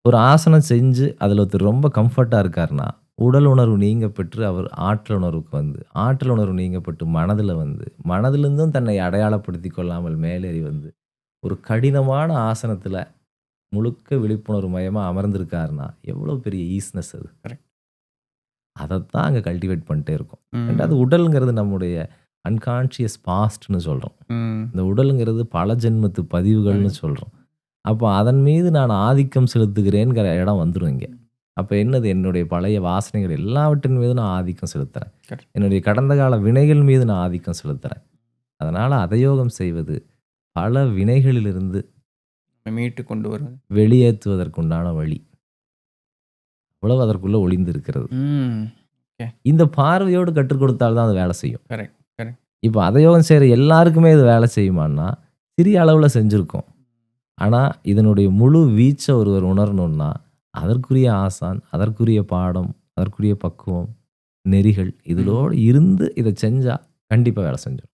ஒரு ஆசனம் செஞ்சு அதில ஒருத்தர் ரொம்ப கம்ஃபர்ட்டா இருக்காருன்னா, உடல் உணர்வு நீங்க பெற்று அவர் ஆற்றல் உணர்வுக்கு வந்து, ஆற்றல் உணர்வு நீங்கப்பட்டு மனதில வந்து, மனதிலிருந்தும் தன்னை அடையாளப்படுத்திக் கொள்ளாமல் மேலேறி வந்து, ஒரு கடினமான ஆசனத்தில முழுக்க விழிப்புணர்வு மயமா அமர்ந்திருக்காருன்னா, எவ்வளோ பெரிய ஈஸ்னஸ் அது. கரெக்ட். அதத்தான் அங்க கல்டிவேட் பண்ணிட்டே இருக்கோம். 2வது ம். உடல்ங்கிறது நம்முடைய அன்கான்ஷியஸ் பாஸ்ட்ன்னு சொல்றோம். ம். இந்த உடல்ங்கிறது பல ஜென்மத்து பதிவுகள்னு பதிவு. சொல்றோம். அப்போ அதன் மீது நான் ஆதிக்கம் செலுத்துகிறேன்ங்கிற இடம் வந்துரும் இங்க. அப்ப என்னது என்னுடைய பழைய வாசனைகள் எல்லாவற்றின் மீது நான் ஆதிக்கம் செலுத்துறேன். கரெக்ட். என்னுடைய கடந்த கால வினைகள் மீது நான் ஆதிக்கம் செலுத்துறேன். அதனால அதயோகம் செய்வது பல வினைகளிலிருந்து மீட்டு கொண்டு வருவது. வெளியேத்துவதற்குண்டான வழி. அவ்வளவு அதற்குள்ள ஒளிந்து இருக்கிறது. ம். ஓகே. இந்த பார்வையோடு கற்றுக் கொடுத்தால் தான் அது வேலை செய்யும். Correct, correct. இப்ப அதயோகம் செய்ற எல்லாருக்குமே இது வேலை செய்யுமான்னா, சிறிய அளவுல செஞ்சிருக்கும். ஆனா, இதனுடைய முழு வீச்ச ஒருவர் உணரணும்னா, அதற்குரிய ஆசான், அதற்குரிய பாடம், அதற்குரிய பக்குவம், நெறிகள் ம். இதிலோடு இருந்து இத செஞ்சா கண்டிப்பா வேலை செஞ்சிரும்.